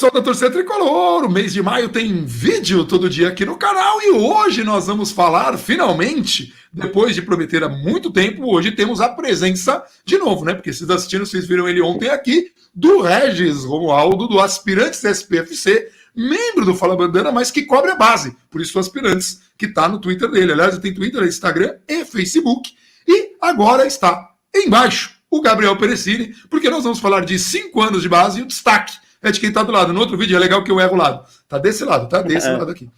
pessoal da Torcida Tricolor, o mês de maio tem vídeo todo dia aqui no canal e hoje nós vamos falar, finalmente, depois de prometer há muito tempo, hoje temos a presença de novo, né? Porque vocês assistiram, vocês viram ele ontem aqui, do Regis Romualdo, do Aspirantes SPFC, membro do Fala Bandana, mas que cobre a base, por isso Aspirantes, que está no Twitter dele. Aliás, ele tem Twitter, Instagram e Facebook. E agora está embaixo o Gabriel Perecini, porque nós vamos falar de 5 anos de base e o destaque é de quem está do lado. No outro vídeo é legal que eu erro o lado. Tá desse lado, tá? Desse lado aqui.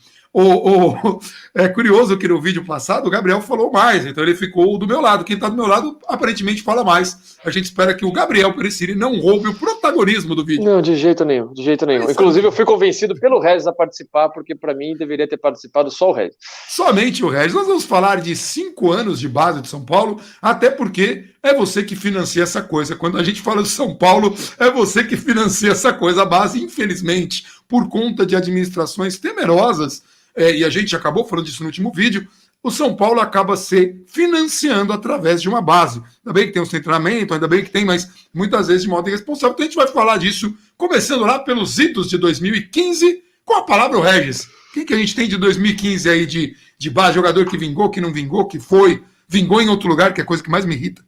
É curioso que no vídeo passado o Gabriel falou mais, então ele ficou do meu lado. Quem está do meu lado aparentemente fala mais. A gente espera que o Gabriel Perecini não roube o protagonismo do vídeo. Não, de jeito nenhum, de jeito nenhum. Inclusive eu fui convencido pelo Regis a participar, porque para mim deveria ter participado só o Regis. Somente o Regis. Nós vamos falar de 5 anos de base de São Paulo, até porque é você que financia essa coisa. Quando a gente fala de São Paulo, é você que financia essa coisa. A base, infelizmente, por conta de administrações temerosas, e a gente acabou falando disso no último vídeo, o São Paulo acaba se financiando através de uma base. Ainda bem que tem um treinamento, ainda bem que tem, mas muitas vezes de modo irresponsável. Então a gente vai falar disso, começando lá pelos idos de 2015, com a palavra o Regis. O que a gente tem de 2015 aí de base, jogador que vingou, que não vingou, que foi, vingou em outro lugar, que é a coisa que mais me irrita.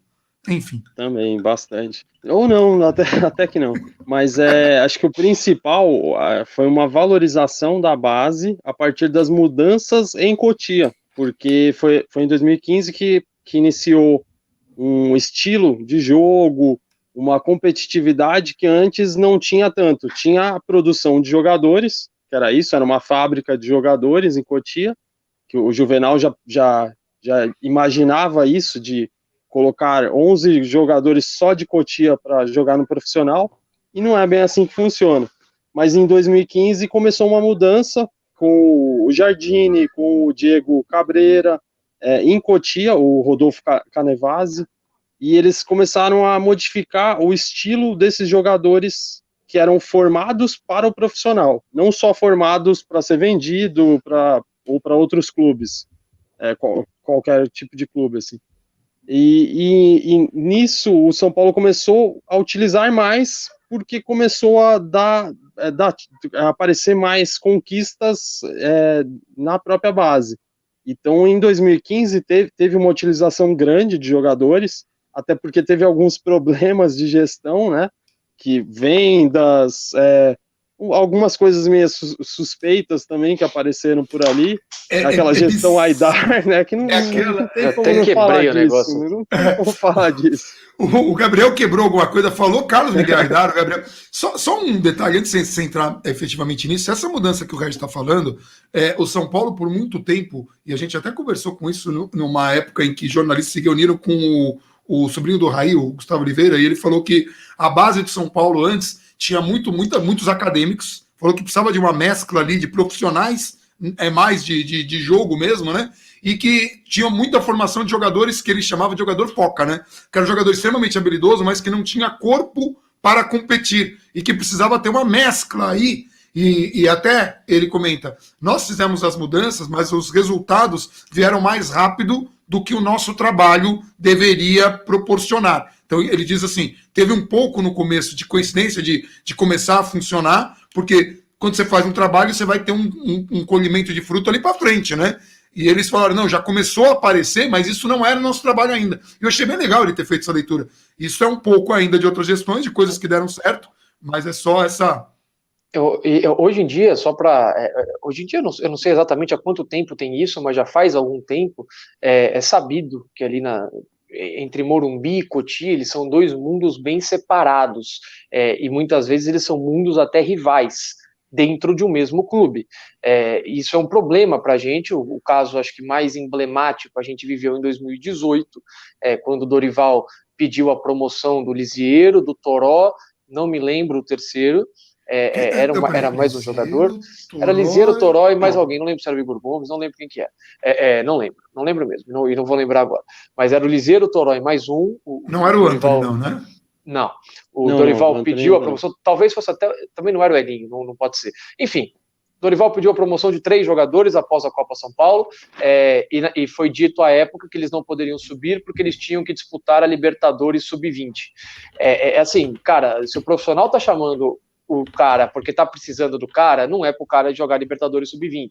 Enfim. Também, bastante. Ou não, até que não. Mas acho que o principal foi uma valorização da base a partir das mudanças em Cotia, porque foi em 2015 que iniciou um estilo de jogo, uma competitividade que antes não tinha tanto. Tinha a produção de jogadores, que era isso, era uma fábrica de jogadores em Cotia, que o Juvenal já imaginava isso, de colocar 11 jogadores só de Cotia para jogar no profissional, e não é bem assim que funciona. Mas em 2015 começou uma mudança com o Jardine, com o Diego Cabreira, em Cotia, o Rodolfo Canevazzi, e eles começaram a modificar o estilo desses jogadores que eram formados para o profissional, não só formados para ser vendido ou para outros clubes, qualquer tipo de clube, assim. E nisso o São Paulo começou a utilizar mais, porque começou a aparecer mais conquistas na própria base. Então em 2015 teve uma utilização grande de jogadores, até porque teve alguns problemas de gestão, né, que vem algumas coisas meio suspeitas também que apareceram por ali, aquela gestão Aidar, né, que não tem como falar disso, não tem como falar disso. O Gabriel quebrou alguma coisa, falou Carlos Miguel Aidar, o Gabriel. Só um detalhe, antes de você entrar efetivamente nisso, essa mudança que o Regis está falando, o São Paulo por muito tempo, e a gente até conversou com isso numa época em que jornalistas se reuniram com o sobrinho do Raí, o Gustavo Oliveira, e ele falou que a base de São Paulo antes tinha muitos acadêmicos, falou que precisava de uma mescla ali de profissionais, mais de jogo mesmo, né? E que tinham muita formação de jogadores que ele chamava de jogador foca, né? Que era um jogador extremamente habilidoso, mas que não tinha corpo para competir e que precisava ter uma mescla aí. E até ele comenta, nós fizemos as mudanças, mas os resultados vieram mais rápido do que o nosso trabalho deveria proporcionar. Então ele diz assim, teve um pouco no começo de coincidência de começar a funcionar, porque quando você faz um trabalho, você vai ter um colhimento de fruto ali para frente, né? E eles falaram, não, já começou a aparecer, mas isso não era o nosso trabalho ainda. Eu achei bem legal ele ter feito essa leitura. Isso é um pouco ainda de outras gestões, de coisas que deram certo, mas é só essa... Hoje em dia, hoje em dia eu não sei exatamente há quanto tempo tem isso, mas já faz algum tempo, é sabido que ali entre Morumbi e Cotia, eles são dois mundos bem separados, e muitas vezes eles são mundos até rivais dentro de um mesmo clube. Isso é um problema para a gente. O caso, acho que mais emblemático, a gente viveu em 2018, quando o Dorival pediu a promoção do Lisiero, do Toró, não me lembro o terceiro, era mais um jogador, era Lisiero, Toró e mais alguém, não lembro se era o Igor Gomes, não lembro quem que era, não lembro mesmo, e não vou lembrar agora, mas era o Lisiero, Toró e mais um. Não era o Antônio, não, né? Não, Dorival pediu a promoção, talvez fosse até, também não era o Elinho, não pode ser, enfim, Dorival pediu a promoção de 3 jogadores após a Copa São Paulo, e foi dito à época que eles não poderiam subir porque eles tinham que disputar a Libertadores Sub-20. Assim, cara, se o profissional tá chamando o cara porque tá precisando do cara, não é pro cara jogar Libertadores Sub-20.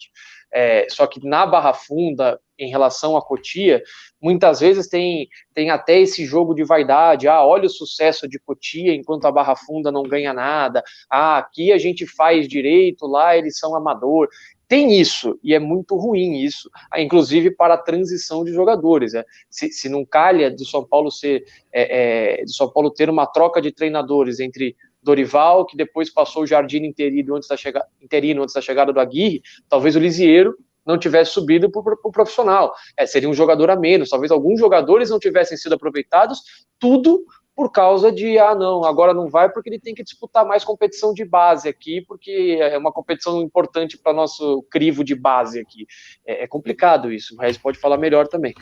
Só que na Barra Funda, em relação a Cotia, muitas vezes tem até esse jogo de vaidade. Olha o sucesso de Cotia enquanto a Barra Funda não ganha nada. Aqui a gente faz direito, lá eles são amador. Tem isso, e é muito ruim isso, inclusive para a transição de jogadores. Se não calha do São Paulo do São Paulo ter uma troca de treinadores entre Dorival, que depois passou o Jardine interino antes da chegada do Aguirre, talvez o Lisieiro não tivesse subido para o profissional. Seria um jogador a menos, talvez alguns jogadores não tivessem sido aproveitados, tudo por causa de, não, agora não vai porque ele tem que disputar mais competição de base aqui, porque é uma competição importante para nosso crivo de base aqui. É complicado isso, o Regis pode falar melhor também.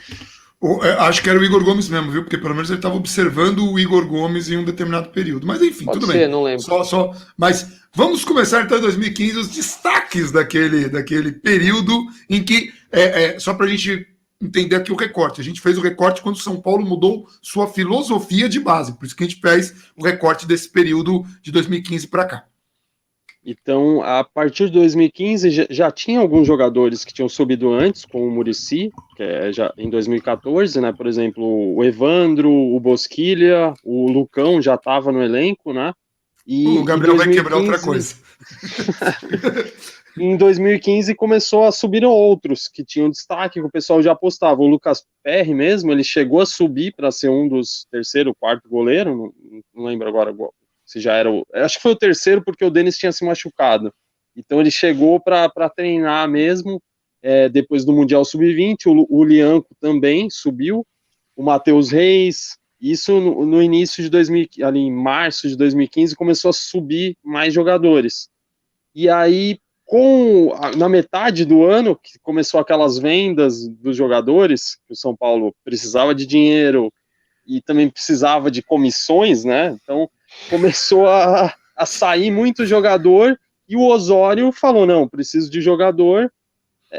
Acho que era o Igor Gomes mesmo, viu? Porque pelo menos ele estava observando o Igor Gomes em um determinado período. Mas enfim, pode tudo ser, bem. Não lembro. Mas vamos começar então em 2015 os destaques daquele período em que, só para a gente entender aqui o recorte. A gente fez o recorte quando o São Paulo mudou sua filosofia de base. Por isso que a gente fez o recorte desse período de 2015 para cá. Então, a partir de 2015, já tinha alguns jogadores que tinham subido antes, como o Muricy, que já em 2014, né? Por exemplo, o Evandro, o Bosquilha, o Lucão já estava no elenco, né? E o Gabriel 2015, vai quebrar outra coisa. Em 2015 começou a subir outros que tinham destaque, que o pessoal já apostava. O Lucas Perry mesmo, ele chegou a subir para ser um dos terceiro, quarto goleiro, não lembro agora se já era acho que foi o terceiro porque o Denis tinha se machucado. Então ele chegou para treinar mesmo, depois do Mundial Sub-20, o Lianco também subiu, o Matheus Reis, isso no início de 2000, ali em março de 2015, começou a subir mais jogadores. E aí, na metade do ano, que começou aquelas vendas dos jogadores, que o São Paulo precisava de dinheiro e também precisava de comissões, né? Então, começou a sair muito jogador e o Osório falou, não, preciso de jogador.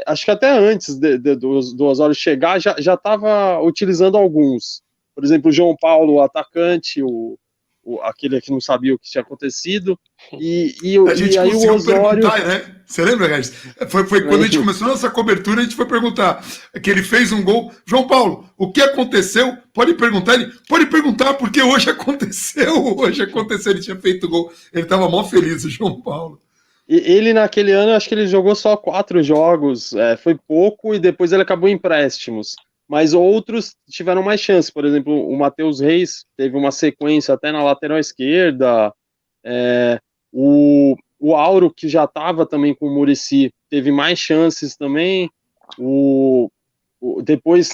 Acho que até antes do Osório chegar, já estava utilizando alguns. Por exemplo, o João Paulo, o atacante, aquele que não sabia o que tinha acontecido. E aí o Osório... perguntar, né? Você lembra, Regis? Foi quando a gente começou a nossa cobertura, a gente foi perguntar que ele fez um gol. João Paulo, o que aconteceu? Pode perguntar, porque hoje aconteceu. Ele tinha feito gol. Ele estava mó feliz, o João Paulo. E ele, naquele ano, acho que ele jogou só 4 jogos, foi pouco, e depois ele acabou em empréstimos. Mas outros tiveram mais chance. Por exemplo, o Matheus Reis teve uma sequência até na lateral esquerda. O Auro, que já estava também com o Muricy, teve mais chances também. Depois,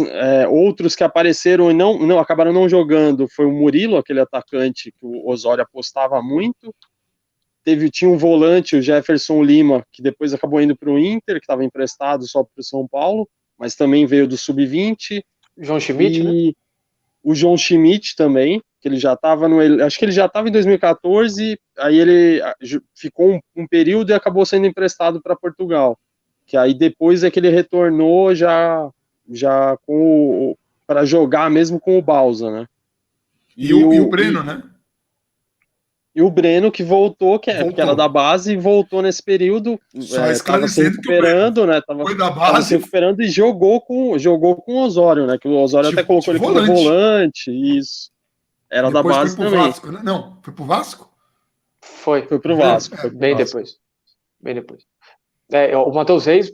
outros que apareceram e não acabaram não jogando foi o Murilo, aquele atacante que o Osório apostava muito. Tinha um volante, o Jefferson Lima, que depois acabou indo para o Inter, que estava emprestado só para o São Paulo, mas também veio do Sub-20. João Schmidt, né? O João Schmidt também, que ele já estava acho que ele já estava em 2014, aí ele ficou um período e acabou sendo emprestado para Portugal, que aí depois é que ele retornou já para jogar mesmo com o Bausa, né? E o Breno, né? E o Breno, que voltou, que era da base, e voltou nesse período, estava se recuperando, né? Tava se recuperando e jogou com o Osório, né? Que o Osório até colocou ele como volante, isso. Era depois da base foi pro também. Vasco, né? Não, foi pro Vasco? Foi pro Vasco. Foi bem depois. Bem depois. O Matheus Reis,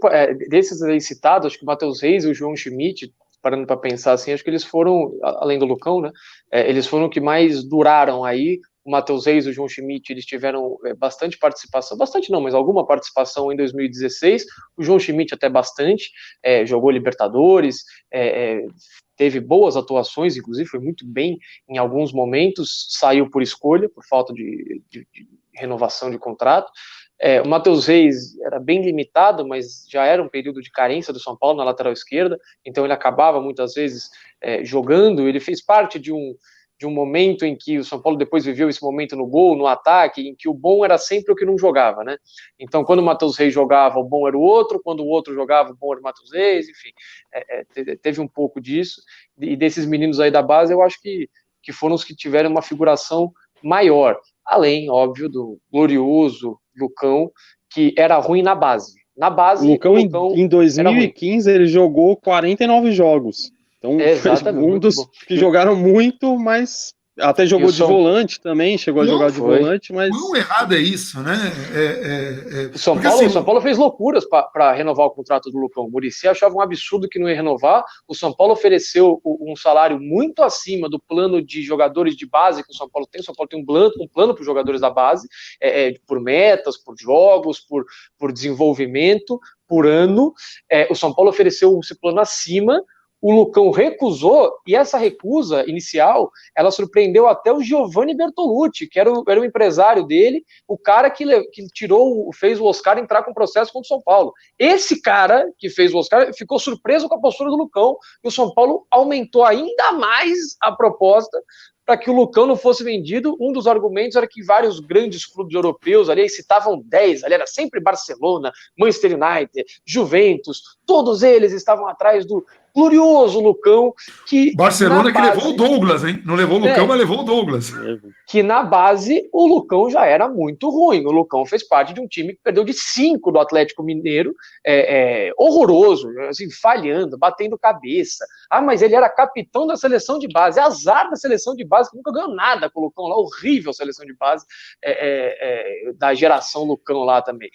desses aí citados, acho que o Matheus Reis e o João Schmidt, parando para pensar assim, acho que eles foram, além do Lucão, né? Eles foram o que mais duraram aí. O Matheus Reis e o João Schmidt, eles tiveram bastante participação, bastante não, mas alguma participação em 2016, o João Schmidt até bastante, jogou Libertadores, teve boas atuações, inclusive foi muito bem em alguns momentos, saiu por escolha, por falta de renovação de contrato. O Matheus Reis era bem limitado, mas já era um período de carência do São Paulo na lateral esquerda, então ele acabava muitas vezes jogando, ele fez parte de um momento em que o São Paulo depois viveu esse momento no gol, no ataque, em que o bom era sempre o que não jogava, né? Então, quando o Matheus Reis jogava, o bom era o outro, quando o outro jogava, o bom era o Matheus Reis, enfim, teve um pouco disso, e desses meninos aí da base, eu acho que foram os que tiveram uma figuração maior. além, óbvio, do glorioso Lucão, que era ruim na base. Na base, o Lucão em 2015 ele jogou 49 jogos. Então, foi um dos que jogaram muito, mas até jogou de volante também, chegou a jogar de volante, mas... O errado é isso, né? O São Paulo fez loucuras para renovar o contrato do Lucão. O Muricy achava um absurdo que não ia renovar. O São Paulo ofereceu um salário muito acima do plano de jogadores de base que o São Paulo tem. O São Paulo tem um plano para os jogadores da base, por metas, por jogos, por desenvolvimento, por ano. O São Paulo ofereceu esse plano acima. O Lucão recusou, e essa recusa inicial, ela surpreendeu até o Giovanni Bertolucci, que era o empresário dele, o cara que fez o Oscar entrar com processo contra o São Paulo. Esse cara que fez o Oscar ficou surpreso com a postura do Lucão, e o São Paulo aumentou ainda mais a proposta para que o Lucão não fosse vendido. Um dos argumentos era que vários grandes clubes europeus ali citavam 10, ali era sempre Barcelona, Manchester United, Juventus, todos eles estavam atrás do glorioso Lucão, que... Barcelona que levou o Douglas, hein? Não levou o Lucão, mas levou o Douglas. Que na base o Lucão já era muito ruim. O Lucão fez parte de um time que perdeu de 5 do Atlético Mineiro, horroroso, assim, falhando, batendo cabeça. Ah, mas ele era capitão da seleção de base. Azar da seleção de base, que nunca ganhou nada com o Lucão lá. Horrível a seleção de base da geração Lucão lá também.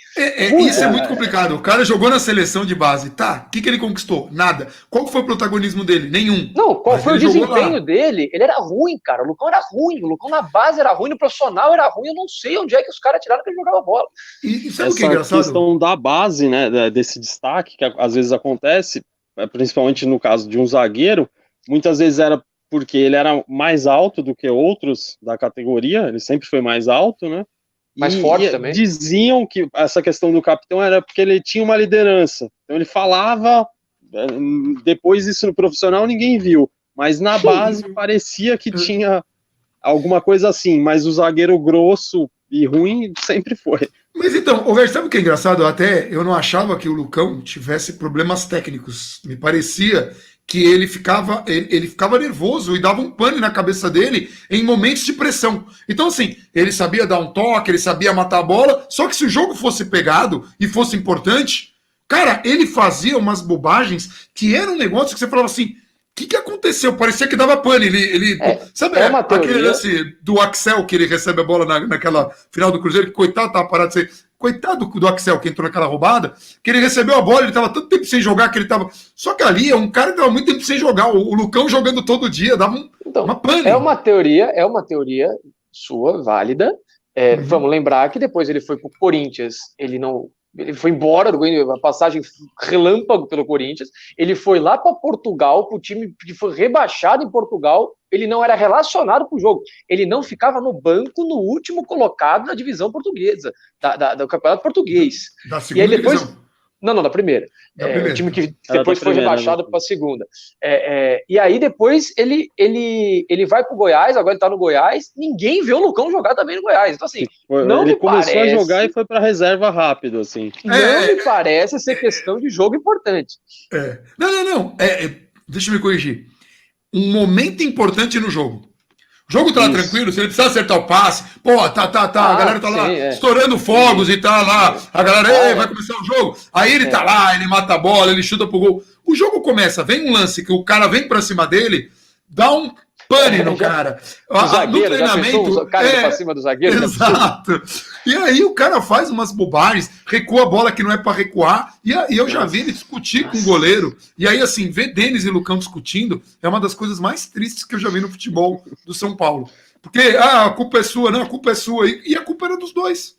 Isso é muito complicado. O cara jogou na seleção de base, tá? O que ele conquistou? Nada. Qual foi o protagonismo dele? Nenhum. Não, qual foi o desempenho dele? Ele era ruim, cara. O Lucão era ruim. O Lucão na base era ruim, no profissional era ruim. Eu não sei onde é que os caras tiraram que ele jogava bola. E sabe o que é engraçado? Essa questão da base, né, desse destaque, que às vezes acontece, principalmente no caso de um zagueiro, muitas vezes era porque ele era mais alto do que outros da categoria, ele sempre foi mais alto, né? Mais forte também. Diziam que essa questão do capitão era porque ele tinha uma liderança. Então ele falava, depois isso no profissional ninguém viu, mas na base parecia que tinha alguma coisa assim, mas o zagueiro grosso e ruim sempre foi. Mas então, sabe o que é engraçado? Eu não achava que o Lucão tivesse problemas técnicos. Me parecia que ele ficava nervoso e dava um pane na cabeça dele em momentos de pressão. Então, assim, ele sabia dar um toque, ele sabia matar a bola, só que se o jogo fosse pegado e fosse importante, cara, ele fazia umas bobagens que era um negócio que você falava assim, o que aconteceu? Parecia que dava pane. Sabe aquele lance do Axel que ele recebe a bola naquela final do Cruzeiro, que coitado tava parado de ser. Coitado do Axel que entrou naquela roubada, que ele recebeu a bola, ele tava tanto tempo sem jogar que ele tava. Só que ali é um cara que tava muito tempo sem jogar. O Lucão jogando todo dia, dava uma pane. É uma teoria sua, válida. Vamos lembrar que depois ele foi pro Corinthians, ele foi embora, a passagem relâmpago pelo Corinthians, ele foi lá para Portugal, para o time que foi rebaixado em Portugal, ele não era relacionado com o jogo, ele não ficava no banco no último colocado da divisão portuguesa, do campeonato português. Da segunda divisão. Não, da primeira. O time que depois foi rebaixado para a segunda. E aí depois ele vai para o Goiás, agora ele está no Goiás, ninguém vê o Lucão jogar também no Goiás. Então, assim, ele começou a jogar e foi para reserva rápido, assim. Não me parece ser questão de jogo importante. Não. Deixa eu me corrigir. Um momento importante no jogo. O jogo tá lá tranquilo, se ele precisar acertar o passe, a galera tá lá estourando fogos e tá lá, a galera, vai começar o jogo. Aí ele tá lá, ele mata a bola, ele chuta pro gol. O jogo começa, vem um lance que o cara vem pra cima dele, dá um pane no cara. O zagueiro, no treinamento, o cara pra cima do zagueiro. Exato. E aí o cara faz umas bobagens, recua a bola que não é pra recuar, e eu já vi ele discutir com o goleiro. E aí, assim, ver Denis e Lucão discutindo é uma das coisas mais tristes que eu já vi no futebol do São Paulo. Porque, a culpa é sua, não, a culpa é sua. E a culpa era dos dois.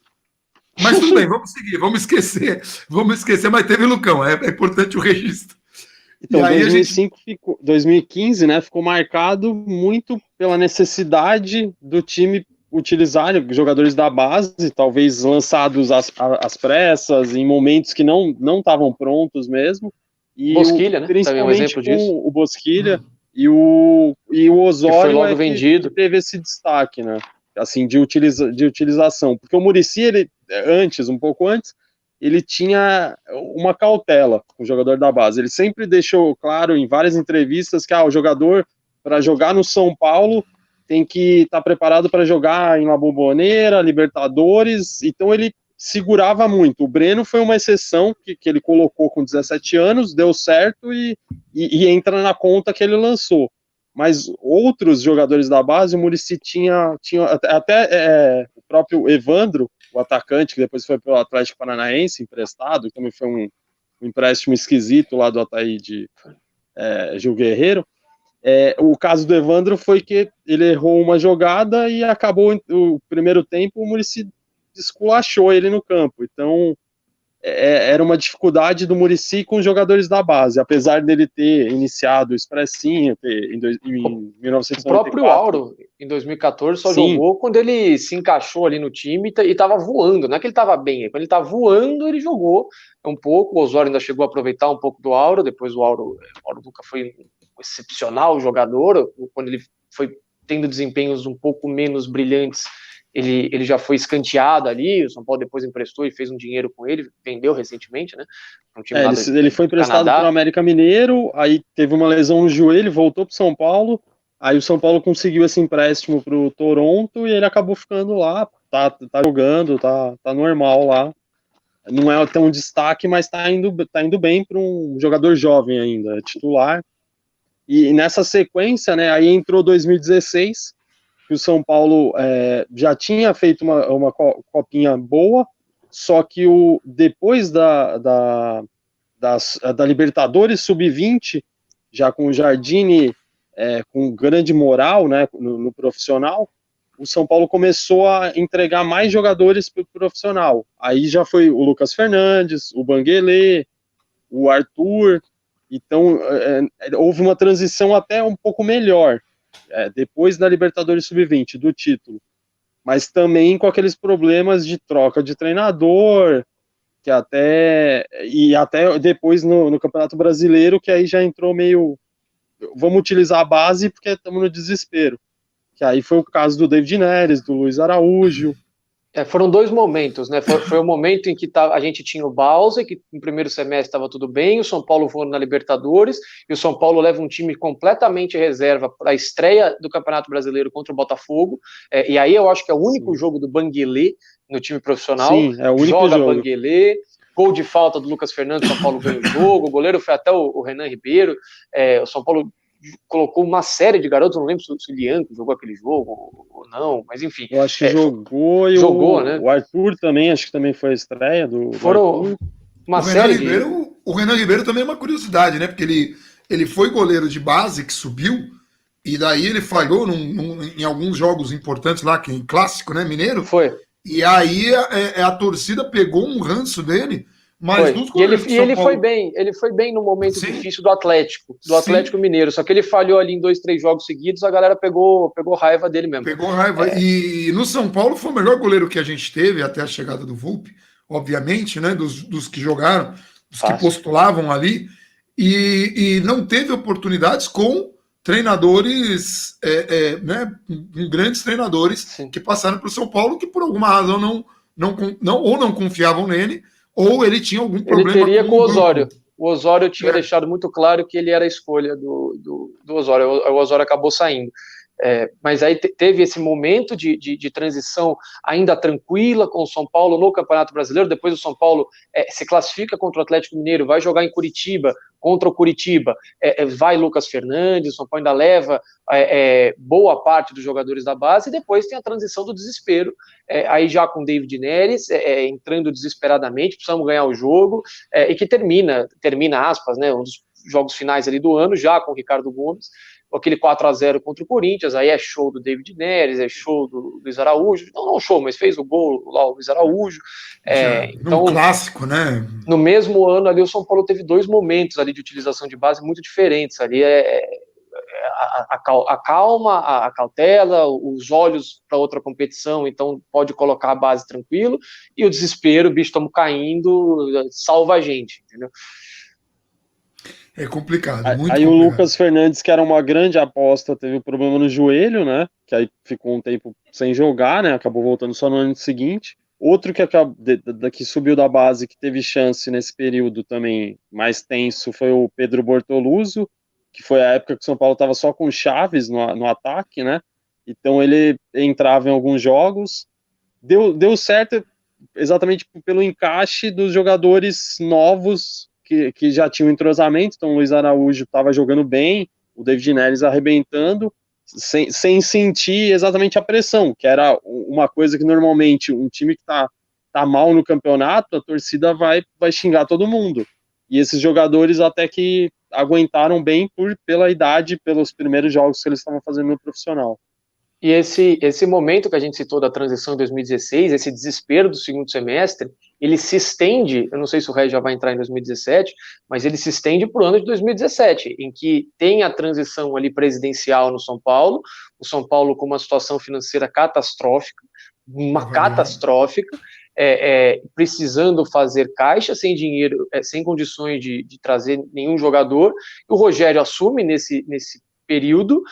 Mas tudo bem, vamos seguir, vamos esquecer, mas teve Lucão, é importante o registro. Então, 2015, né, ficou marcado muito pela necessidade do time utilizar jogadores da base, talvez lançados às pressas, em momentos que não estavam prontos mesmo. E Bosquilha, né? Principalmente um exemplo disso. O Bosquilha e o Osório, que foi logo vendido. Que teve esse destaque, né? Assim, de utilização. Porque o Muricy, ele, um pouco antes, ele tinha uma cautela com o jogador da base. Ele sempre deixou claro em várias entrevistas que o jogador, para jogar no São Paulo, tem que estar preparado para jogar em La Bombonera, Libertadores, então ele segurava muito. O Breno foi uma exceção que ele colocou com 17 anos, deu certo e entra na conta que ele lançou. Mas outros jogadores da base, o Muricy tinha até o próprio Evandro, o atacante, que depois foi pelo Atlético Paranaense, emprestado, que também foi um empréstimo esquisito lá do Ataí de Gil Guerreiro. O caso do Evandro foi que ele errou uma jogada e acabou o primeiro tempo, o Muricy esculachou ele no campo. Então, era uma dificuldade do Muricy com os jogadores da base, apesar dele ter iniciado o Expressinho em 1994. O próprio Auro, em 2014, só jogou quando ele se encaixou ali no time e estava voando. Não é que ele estava bem, quando ele estava voando, ele jogou um pouco. O Osório ainda chegou a aproveitar um pouco do Auro, depois o Auro nunca foi um excepcional jogador, quando ele foi tendo desempenhos um pouco menos brilhantes, ele já foi escanteado ali, o São Paulo depois emprestou e fez um dinheiro com ele, vendeu recentemente, né? Ele foi emprestado para o América Mineiro, aí teve uma lesão no joelho, voltou para o São Paulo, aí o São Paulo conseguiu esse empréstimo para o Toronto e ele acabou ficando lá, tá jogando, tá normal lá. Não é tão destaque, mas tá indo bem para um jogador jovem ainda, titular. E nessa sequência, né, aí entrou 2016, que o São Paulo já tinha feito uma copinha boa, só que depois da Libertadores Sub-20, já com o Jardine com grande moral, né, no profissional, o São Paulo começou a entregar mais jogadores para o profissional. Aí já foi o Lucas Fernandes, o Banguelê, o Arthur. Então, houve uma transição até um pouco melhor, depois da Libertadores Sub-20, do título. Mas também com aqueles problemas de troca de treinador, e até depois no Campeonato Brasileiro, que aí já entrou meio... Vamos utilizar a base porque estamos no desespero. Que aí foi o caso do David Neres, do Luiz Araújo. Foram dois momentos, né? Foi o momento em que a gente tinha o Bausa, que no primeiro semestre estava tudo bem, o São Paulo voando na Libertadores, e o São Paulo leva um time completamente reserva para a estreia do Campeonato Brasileiro contra o Botafogo, e aí eu acho que é o único jogo do Banguelê no time profissional. Sim, é o único joga jogo. Banguelê, gol de falta do Lucas Fernandes, o São Paulo ganha o jogo, o goleiro foi até o Renan Ribeiro, o São Paulo colocou uma série de garotos, não lembro se o Lianco jogou aquele jogo ou não, mas enfim. Eu acho que jogou, e né? O Arthur também, acho que também foi a estreia do Foram uma série O Renan Ribeiro também é uma curiosidade, né? Porque ele foi goleiro de base que subiu, e daí ele falhou em alguns jogos importantes lá, que em clássico, né, mineiro? Foi. E aí a torcida pegou um ranço dele. Mas ele foi bem no momento difícil do Atlético Mineiro, só que ele falhou ali em 2, 3 jogos seguidos, a galera pegou raiva dele mesmo. Pegou raiva, e no São Paulo foi o melhor goleiro que a gente teve até a chegada do Volpi, obviamente, né, dos que jogaram, dos que postulavam ali, e não teve oportunidades com treinadores, né, grandes treinadores que passaram para o São Paulo, que por alguma razão não confiavam nele, ou ele tinha algum problema. Ele teria com o Osório. O Osório tinha deixado muito claro que ele era a escolha do Osório. O Osório acabou saindo. Mas aí teve esse momento de transição ainda tranquila com o São Paulo no Campeonato Brasileiro. Depois o São Paulo se classifica contra o Atlético Mineiro, vai jogar em Curitiba, contra o Curitiba, vai Lucas Fernandes, o São Paulo ainda leva boa parte dos jogadores da base, e depois tem a transição do desespero, aí já com David Neres, entrando desesperadamente, precisamos ganhar o jogo, e que termina aspas, né, um dos jogos finais ali do ano, já com o Ricardo Gomes, aquele 4-0 contra o Corinthians, aí é show do David Neres, é show do Luiz Araújo, não show, mas fez o gol lá o Luiz Araújo. Então, um clássico, né? No mesmo ano ali o São Paulo teve 2 momentos ali de utilização de base muito diferentes, ali a calma, a cautela, os olhos para outra competição, então pode colocar a base tranquilo, e o desespero, bicho, estamos caindo, salva a gente, entendeu? É complicado, muito complicado. O Lucas Fernandes, que era uma grande aposta, teve um problema no joelho, né? Que aí ficou um tempo sem jogar, né? Acabou voltando só no ano seguinte. Outro que subiu da base, que teve chance nesse período também mais tenso, foi o Pedro Bortoluso, que foi a época que o São Paulo estava só com Chaves no ataque, né? Então ele entrava em alguns jogos, deu certo exatamente pelo encaixe dos jogadores novos que já tinham entrosamento. Então o Luiz Araújo estava jogando bem, o David Neres arrebentando, sem sentir exatamente a pressão, que era uma coisa que normalmente um time que tá mal no campeonato, a torcida vai xingar todo mundo. E esses jogadores até que aguentaram bem pela idade, pelos primeiros jogos que eles estavam fazendo no profissional. E esse momento que a gente citou da transição em 2016, esse desespero do segundo semestre, ele se estende, eu não sei se o Regis já vai entrar em 2017, mas ele se estende para o ano de 2017, em que tem a transição ali presidencial no São Paulo, o São Paulo com uma situação financeira catastrófica, catastrófica, precisando fazer caixa, sem dinheiro, sem condições de trazer nenhum jogador, e o Rogério assume nesse período,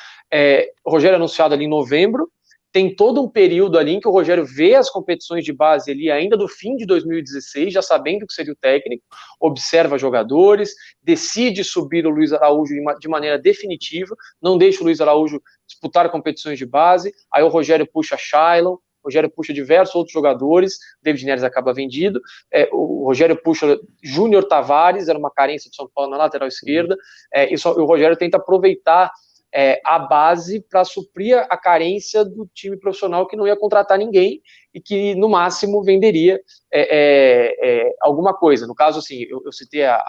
o Rogério anunciado ali em novembro, tem todo um período ali em que o Rogério vê as competições de base ali ainda do fim de 2016, já sabendo que seria o técnico, observa jogadores, decide subir o Luiz Araújo de maneira definitiva, não deixa o Luiz Araújo disputar competições de base, aí o Rogério puxa Shailon, o Rogério puxa diversos outros jogadores, David Neres acaba vendido, o Rogério puxa Júnior Tavares, era uma carência de São Paulo na lateral esquerda, o Rogério tenta aproveitar a base para suprir a carência do time profissional que não ia contratar ninguém e que no máximo venderia alguma coisa. No caso, assim, eu citei a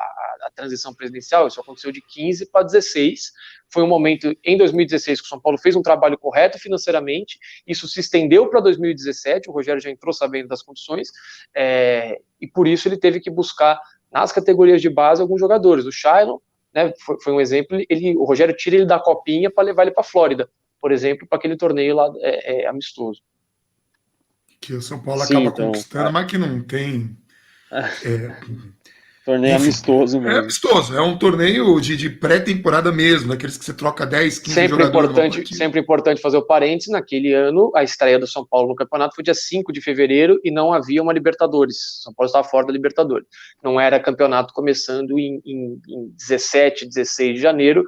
transição presidencial, isso aconteceu de 15 para 16, foi um momento em 2016 que o São Paulo fez um trabalho correto financeiramente, isso se estendeu para 2017, o Rogério já entrou sabendo das condições, e por isso ele teve que buscar nas categorias de base alguns jogadores. O Shailon, né, foi um exemplo, o Rogério tira ele da copinha para levar ele para a Flórida, por exemplo, para aquele torneio lá amistoso. Que o São Paulo acaba conquistando, mas que não tem... Torneio amistoso mesmo. É amistoso, é um torneio de pré-temporada mesmo, daqueles que você troca 10, 15 jogadores. Sempre importante fazer o parênteses, naquele ano a estreia do São Paulo no campeonato foi dia 5 de fevereiro e não havia uma Libertadores, São Paulo estava fora da Libertadores, não era campeonato começando em 17, 16 de janeiro,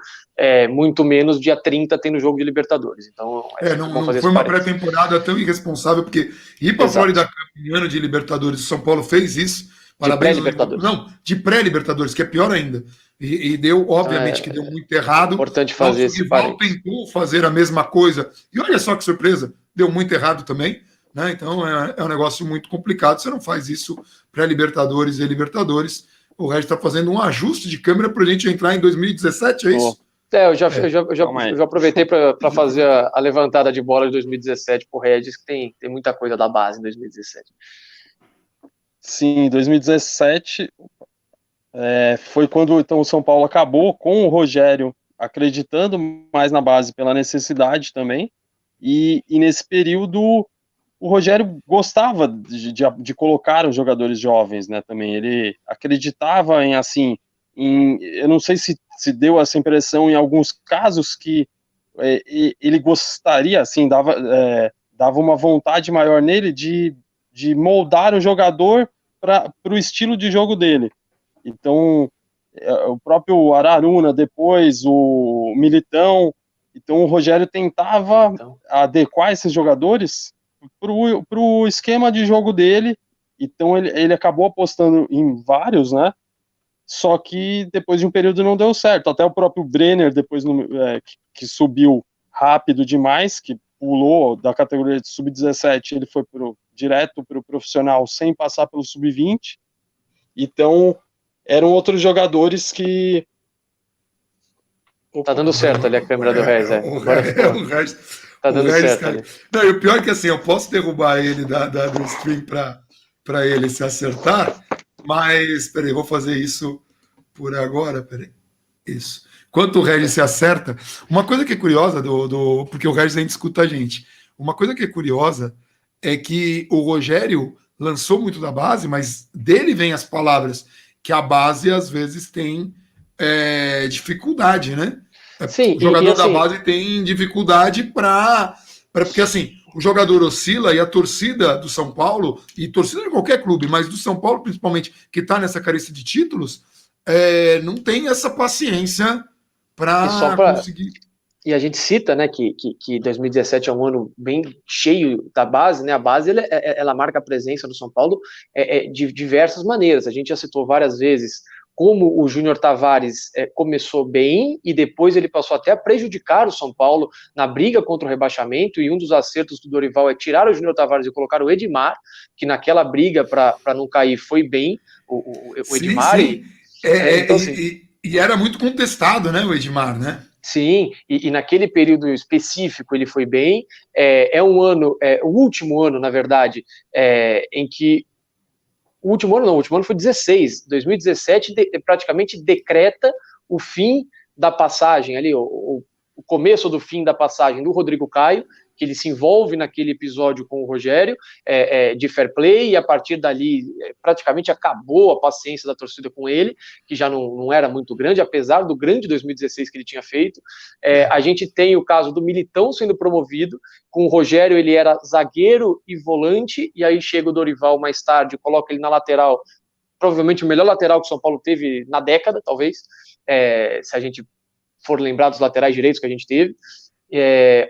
muito menos dia 30 tem no jogo de Libertadores, então não foi uma pré-temporada tão irresponsável, porque ir para a Florida em ano de Libertadores, o São Paulo fez isso. Parabéns, de pré-Libertadores, que é pior ainda. E deu, obviamente, que deu muito errado. Importante fazer esse rival tentou fazer a mesma coisa. E olha só que surpresa, deu muito errado também. Né? Então é um negócio muito complicado. Você não faz isso pré-Libertadores e Libertadores. O Regis está fazendo um ajuste de câmera para a gente entrar em 2017, é isso? Eu já aproveitei para fazer a levantada de bola de 2017 para o Regis, que tem muita coisa da base em 2017. Sim, 2017 foi quando então, o São Paulo acabou com o Rogério acreditando mais na base pela necessidade também, e nesse período o Rogério gostava de colocar os jogadores jovens, né, também, ele acreditava eu não sei se deu essa impressão em alguns casos que ele gostaria, assim, dava uma vontade maior nele de moldar o jogador para o estilo de jogo dele. Então, o próprio Araruna, depois o Militão, então o Rogério tentava adequar esses jogadores para o esquema de jogo dele, então ele acabou apostando em vários, né? Só que depois de um período não deu certo, até o próprio Brenner, depois que subiu rápido demais, que pulou da categoria de sub-17, ele foi direto para o profissional sem passar pelo sub-20, então eram outros jogadores que... Tá dando certo ali a câmera do Regis, O Regis tá dando certo, cara. Não, e o pior é que assim, eu posso derrubar ele do stream para ele se acertar, mas, peraí, vou fazer isso por agora, peraí, isso. Enquanto o Regis se acerta, uma coisa que é curiosa, porque o Regis ainda escuta a gente, uma coisa que é curiosa é que o Rogério lançou muito da base, mas dele vem as palavras que a base às vezes tem dificuldade, né? Sim, o jogador da base tem dificuldade porque assim, o jogador oscila e a torcida do São Paulo, e torcida de qualquer clube, mas do São Paulo principalmente, que está nessa carência de títulos, não tem essa paciência para conseguir. E a gente cita, né, que 2017 é um ano bem cheio da base, né? A base ela marca a presença do São Paulo de diversas maneiras. A gente já citou várias vezes como o Júnior Tavares começou bem e depois ele passou até a prejudicar o São Paulo na briga contra o rebaixamento, e um dos acertos do Dorival é tirar o Júnior Tavares e colocar o Edmar, que naquela briga para não cair foi bem, o Edmar. Sim. Então, assim, e era muito contestado, né, o Edmar, né? Sim, e naquele período específico ele foi bem. É um ano, o último ano, na verdade, em que. O último ano foi 16. 2017 praticamente decreta o fim da passagem ali, o começo do fim da passagem do Rodrigo Caio, que ele se envolve naquele episódio com o Rogério, de fair play, e a partir dali praticamente acabou a paciência da torcida com ele, que já não era muito grande, apesar do grande 2016 que ele tinha feito. A gente tem o caso do Militão sendo promovido, com o Rogério ele era zagueiro e volante, e aí chega o Dorival mais tarde, coloca ele na lateral, provavelmente o melhor lateral que o São Paulo teve na década, talvez, se a gente for lembrar dos laterais direitos que a gente teve.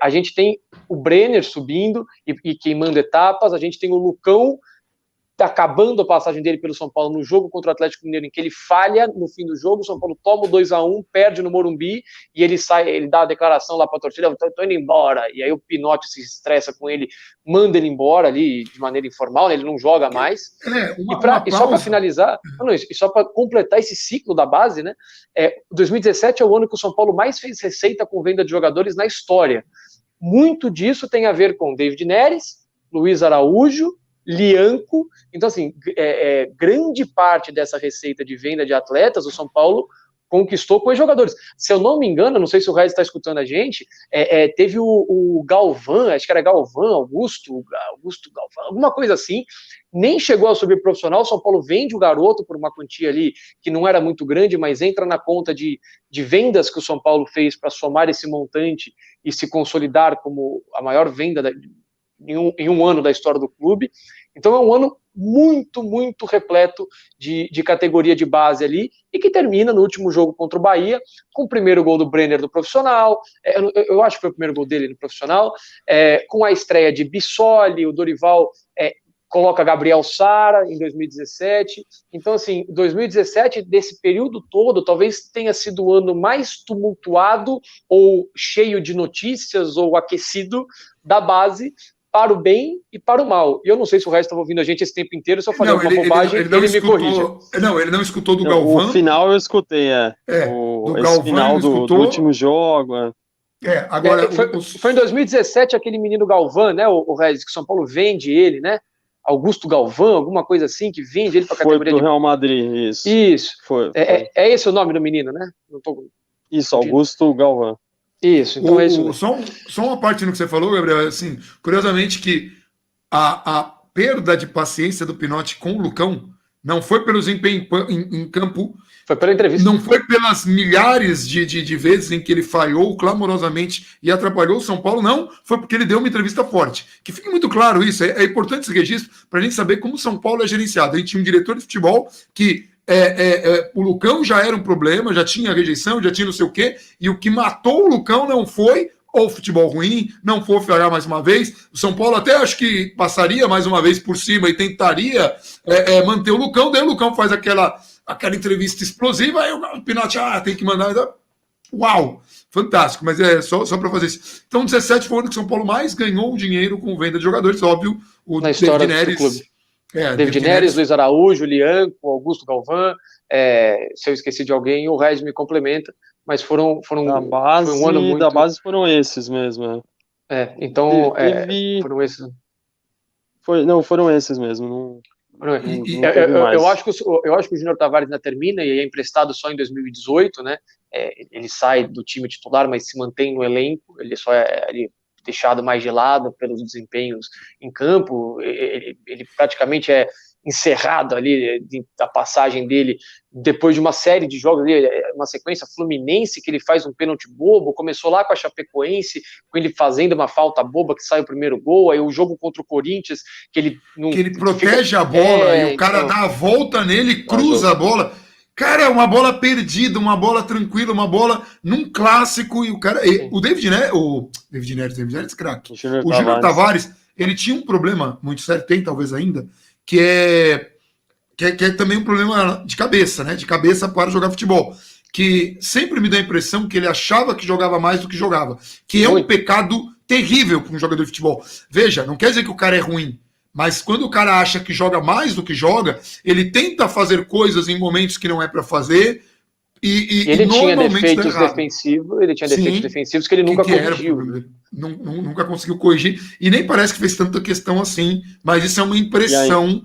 A gente tem o Brenner subindo e queimando etapas, a gente tem o Lucão acabando a passagem dele pelo São Paulo no jogo contra o Atlético Mineiro, em que ele falha no fim do jogo, o São Paulo toma o 2-1, perde no Morumbi, e ele sai, ele dá a declaração lá para a torcida, tô indo embora, e aí o Pinotti se estressa com ele, manda ele embora ali de maneira informal, né, ele não joga mais. E só para finalizar, e só para completar esse ciclo da base, né, 2017 é o ano que o São Paulo mais fez receita com venda de jogadores na história. Muito disso tem a ver com David Neres, Luiz Araújo, Lianco. Então, assim, grande parte dessa receita de venda de atletas, o São Paulo conquistou com os jogadores. Se eu não me engano, não sei se o Raiz está escutando a gente, teve o Galvão, acho que era Augusto Galvão, alguma coisa assim, nem chegou a subir profissional, o São Paulo vende o garoto por uma quantia ali que não era muito grande, mas entra na conta de vendas que o São Paulo fez para somar esse montante e se consolidar como a maior venda em um ano da história do clube. Então é um ano muito, muito repleto de categoria de base ali, e que termina no último jogo contra o Bahia, com o primeiro gol do Brenner no profissional, eu acho que foi o primeiro gol dele no profissional, com a estreia de Bissoli, o Dorival coloca Gabriel Sara em 2017. Então, assim, 2017, desse período todo, talvez tenha sido o ano mais tumultuado, ou cheio de notícias, ou aquecido da base, para o bem e para o mal. E eu não sei se o resto estava ouvindo a gente esse tempo inteiro, se eu falei alguma bobagem, ele me corrige. Não, ele não escutou do Galvão. O final eu escutei, do esse Galvão final do último jogo. Agora, foi em 2017 aquele menino Galvão, né, o Regis, que o São Paulo vende ele, né? Augusto Galvão, alguma coisa assim, que vende ele para a categoria do Real Madrid, isso. Isso. Foi. É esse o nome do menino, né? Isso, Augusto Galvão. Isso, então é isso. Só uma parte no que você falou, Gabriel, assim, curiosamente que a perda de paciência do Pinotti com o Lucão não foi pelo desempenho em campo, foi pela entrevista. Não foi pelas milhares de vezes em que ele falhou clamorosamente e atrapalhou o São Paulo, não, foi porque ele deu uma entrevista forte. Que fique muito claro isso, é importante esse registro para a gente saber como o São Paulo é gerenciado. A gente tinha um diretor de futebol que o Lucão já era um problema, já tinha rejeição, já tinha não sei o quê, e o que matou o Lucão não foi ou futebol ruim, não foi falhar mais uma vez. O São Paulo até acho que passaria mais uma vez por cima e tentaria manter o Lucão, daí o Lucão faz aquela entrevista explosiva, aí o Pinotti tem que mandar. Uau! Fantástico, mas só para fazer isso. Então, 17 foi o ano que o São Paulo mais ganhou dinheiro com venda de jogadores, óbvio. O na história David do clube. David Neres, Luiz Araújo, Lianco, Augusto Galvão. Se eu esqueci de alguém, o Regis me complementa, mas foram da base, foi um ano muito... Da base foram esses mesmo. Então, foram esses. Foram esses mesmo. Eu acho que o Júnior Tavares ainda termina e é emprestado só em 2018, né? Ele sai do time titular, mas se mantém no elenco. Ele só é deixado mais de lado pelos desempenhos em campo. Ele praticamente é encerrado ali da passagem dele depois de uma série de jogos ali, uma sequência Fluminense que ele faz um pênalti bobo, começou lá com a Chapecoense, com ele fazendo uma falta boba que sai o primeiro gol, aí o jogo contra o Corinthians, que ele protege a bola e o cara dá a volta nele e cruza a bola. Cara, uma bola perdida, uma bola tranquila, uma bola num clássico e o cara, o David, né? O David Neres, craque. O Júnior Tavares, ele tinha um problema muito sério, tem talvez ainda, que é também um problema de cabeça, né? De cabeça para jogar futebol. Que sempre me dá a impressão que ele achava que jogava mais do que jogava. Que é um pecado terrível para um jogador de futebol. Veja, não quer dizer que o cara é ruim, mas quando o cara acha que joga mais do que joga, ele tenta fazer coisas em momentos que não é para fazer. E ele tinha defeitos defensivos, defeitos defensivos que ele nunca corrigiu. Nunca conseguiu corrigir. E nem parece que fez tanta questão assim, mas isso é uma impressão.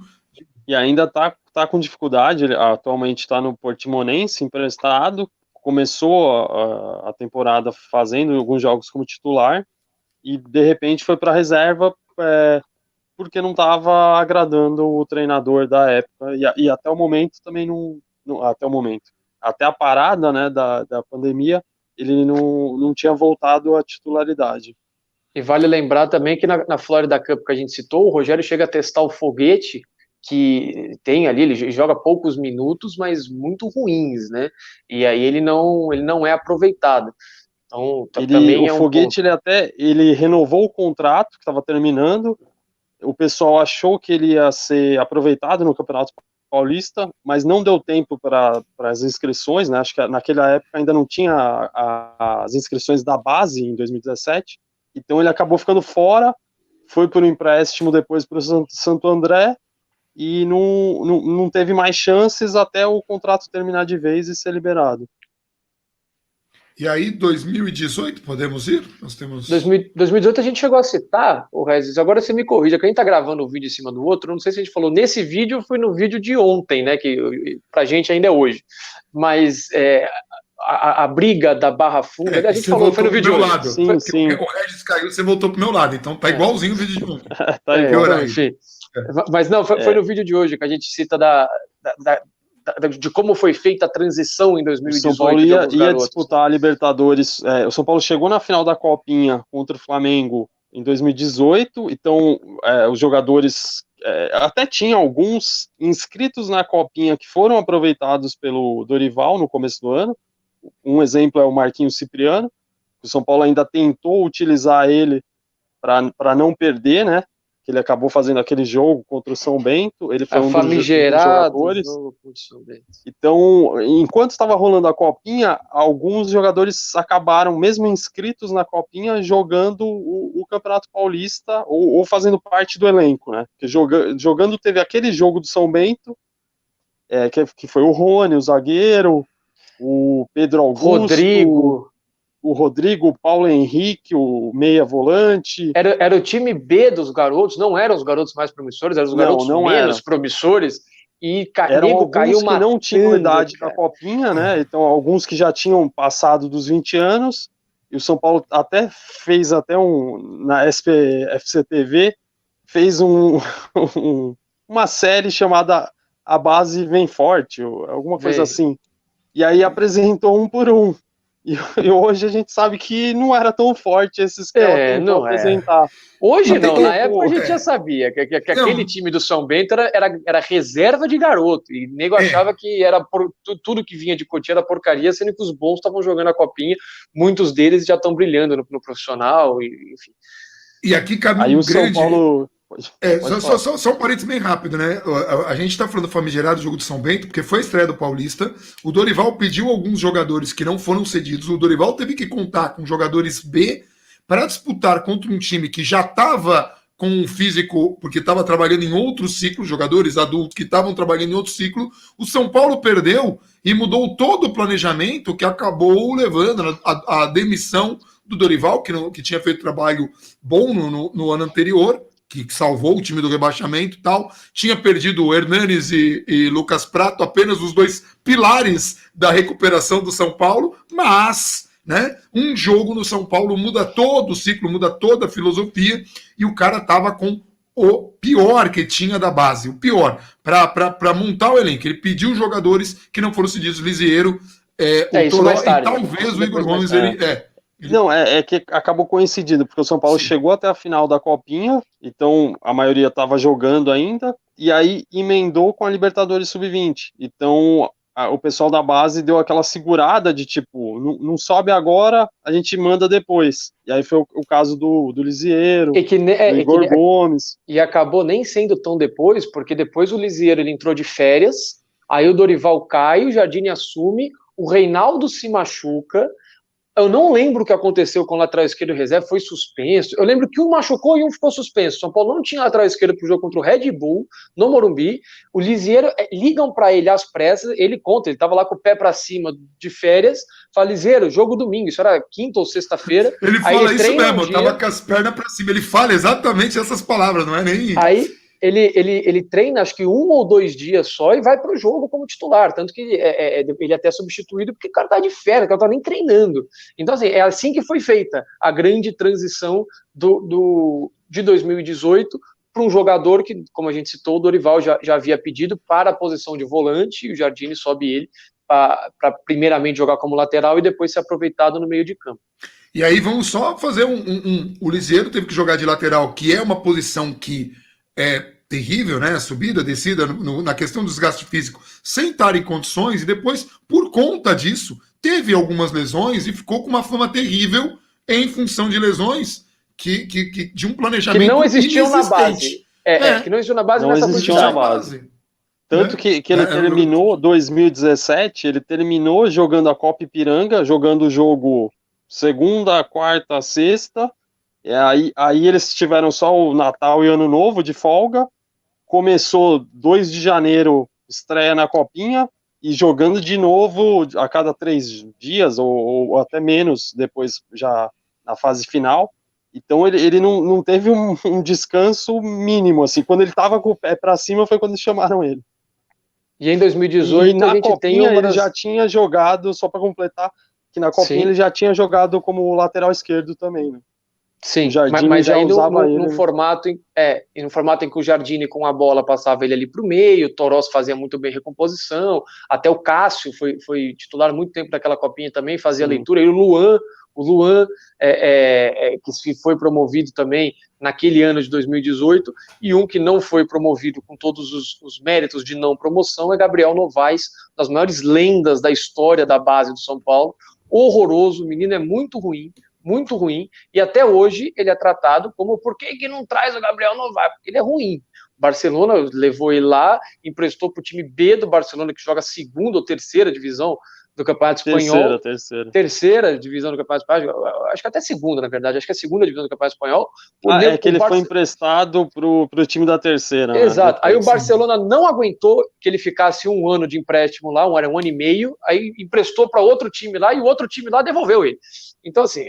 E ainda tá com dificuldade, ele atualmente está no Portimonense, emprestado, começou a temporada fazendo alguns jogos como titular, e de repente foi para a reserva porque não estava agradando o treinador da época, e até o momento também até a parada, né, da pandemia, ele não tinha voltado à titularidade. E vale lembrar também que na Florida Cup que a gente citou, o Rogério chega a testar o foguete, que tem ali, ele joga poucos minutos, mas muito ruins, né? E aí ele não é aproveitado. Então, também o foguete, ele renovou o contrato que estava terminando. O pessoal achou que ele ia ser aproveitado no Campeonato Paulista, mas não deu tempo para as inscrições, né? Acho que naquela época ainda não tinha as inscrições da base em 2017. Então ele acabou ficando fora, foi por um empréstimo depois para o Santo André, e não teve mais chances até o contrato terminar de vez e ser liberado. E aí, 2018, podemos ir? Nós temos... 2018 a gente chegou a citar, o Regis, agora você me corrija, que a gente tá gravando um vídeo em cima do outro, não sei se a gente falou nesse vídeo ou foi no vídeo de ontem, né, que pra gente ainda é hoje, mas a briga da Barra Funda, a gente falou, foi no vídeo de hoje. Sim. O Regis caiu, você voltou pro meu lado, então tá igualzinho o vídeo de ontem. Então, enfim. Mas não, foi no vídeo de hoje que a gente cita de como foi feita a transição em 2018. O São Paulo ia disputar a Libertadores. O São Paulo chegou na final da Copinha contra o Flamengo em 2018, então os jogadores até tinha alguns inscritos na Copinha que foram aproveitados pelo Dorival no começo do ano. Um exemplo é o Marquinhos Cipriano. O São Paulo ainda tentou utilizar ele para não perder, né? Ele acabou fazendo aquele jogo contra o São Bento, ele foi um dos jogadores. Então, enquanto estava rolando a Copinha, alguns jogadores acabaram, mesmo inscritos na Copinha, jogando o Campeonato Paulista ou fazendo parte do elenco, né? Porque jogando teve aquele jogo do São Bento, que foi o Rony, o zagueiro, o Pedro Augusto, o Rodrigo, o Paulo Henrique, o meia volante. Era o time B dos garotos, não eram os garotos mais promissores, eram os garotos menos promissores. E eram alguns caiu que não tinham idade da Copinha, né? Então, alguns que já tinham passado dos 20 anos. E o São Paulo fez na SPFC TV, fez uma série chamada A Base Vem Forte, ou alguma coisa assim. E aí apresentou um por um. E hoje a gente sabe que não era tão forte esses que ela tentou apresentar. Hoje não, na época a gente já sabia que aquele time do São Bento era reserva de garoto, e o nego achava que era tudo que vinha de Cotia era porcaria, sendo que os bons estavam jogando a Copinha, muitos deles já estão brilhando no profissional, enfim. E aqui cabe aí o grande... São Paulo... Só um parênteses bem rápido, né? A gente está falando do famigerado jogo de São Bento, porque foi a estreia do Paulista. O Dorival pediu alguns jogadores que não foram cedidos. O Dorival teve que contar com jogadores B para disputar contra um time que já estava com um físico, porque estava trabalhando em outro ciclo, jogadores adultos que estavam trabalhando em outro ciclo. O São Paulo perdeu e mudou todo o planejamento, que acabou levando a demissão do Dorival, que tinha feito trabalho bom no ano anterior, que salvou o time do rebaixamento e tal. Tinha perdido o Hernanes e Lucas Prato, apenas os dois pilares da recuperação do São Paulo, mas, né, um jogo no São Paulo muda todo o ciclo, muda toda a filosofia, e o cara tava com o pior que tinha da base, o pior, para montar o elenco. Ele pediu jogadores que não foram cedidos, Lisieiro, o Toró, e talvez o Igor Gomes, Não, é que acabou coincidindo, porque o São Paulo chegou até a final da Copinha, então a maioria estava jogando ainda, e aí emendou com a Libertadores Sub-20. Então o pessoal da base deu aquela segurada de tipo, não sobe agora, a gente manda depois. E aí foi o caso do Lisieiro, do Igor Gomes. E acabou nem sendo tão depois, porque depois o Lisieiro ele entrou de férias, aí o Dorival cai, o Jardine assume, o Reinaldo se machuca. Eu não lembro o que aconteceu com o lateral esquerdo reserva, foi suspenso. Eu lembro que um machucou e um ficou suspenso. São Paulo não tinha lateral esquerdo para o jogo contra o Red Bull, no Morumbi. O Lisieiro, ligam para ele às pressas, ele conta, ele estava lá com o pé para cima de férias, fala, Lisieiro, jogo domingo, isso era quinta ou sexta-feira. Ele fala isso mesmo, eu tava com as pernas para cima, ele fala exatamente essas palavras, não é nem... Aí ele treina acho que 1 ou 2 dias só e vai para o jogo como titular, tanto que ele é até substituído porque o cara tá de férias, o cara tá nem treinando. Então assim, é assim que foi feita a grande transição de 2018 para um jogador que, como a gente citou, o Dorival já havia pedido para a posição de volante e o Jardine sobe ele para primeiramente jogar como lateral e depois ser aproveitado no meio de campo. E aí vamos só fazer o Lisieiro teve que jogar de lateral, que é uma posição que é terrível, né? Subida, descida, na questão do desgaste físico, sem estar em condições, e depois, por conta disso, teve algumas lesões e ficou com uma fama terrível em função de lesões de um planejamento que não existiam na base. Que não existiam na base não nessa existiam posição. na base. Tanto que ele terminou 2017, ele terminou jogando a Copa Ipiranga, jogando o jogo segunda, quarta, sexta. Aí eles tiveram só o Natal e Ano Novo de folga. Começou 2 de janeiro, estreia na Copinha, e jogando de novo a cada 3 dias, ou até menos, depois já na fase final. Então ele não teve um descanso mínimo, assim. Quando ele estava com o pé para cima foi quando chamaram ele. E em 2018 e na a gente Copinha tem ele já tinha jogado, só para completar, que na Copinha ele já tinha jogado como lateral esquerdo também, né? Sim, mas já aí usava no formato em que o Jardine com a bola passava ele ali para o meio, o Torós fazia muito bem recomposição, até o Cássio foi titular muito tempo daquela Copinha também, fazia leitura, e o Luan que foi promovido também naquele ano de 2018, e um que não foi promovido com todos os méritos de não promoção é Gabriel Novaes, das maiores lendas da história da base do São Paulo, horroroso, o menino é muito ruim, e até hoje ele é tratado como por que não traz o Gabriel Novaes? Porque ele é ruim. O Barcelona levou ele lá, emprestou para o time B do Barcelona, que joga segunda ou terceira divisão do Campeonato Espanhol. Terceira divisão do Campeonato Espanhol. Acho que até segunda, na verdade. Acho que é a segunda divisão do Campeonato Espanhol. Foi emprestado pro time da terceira. Exato. Né? Aí o Barcelona não aguentou que ele ficasse 1 ano de empréstimo lá, um ano e meio, aí emprestou para outro time lá, e o outro time lá devolveu ele. Então, assim,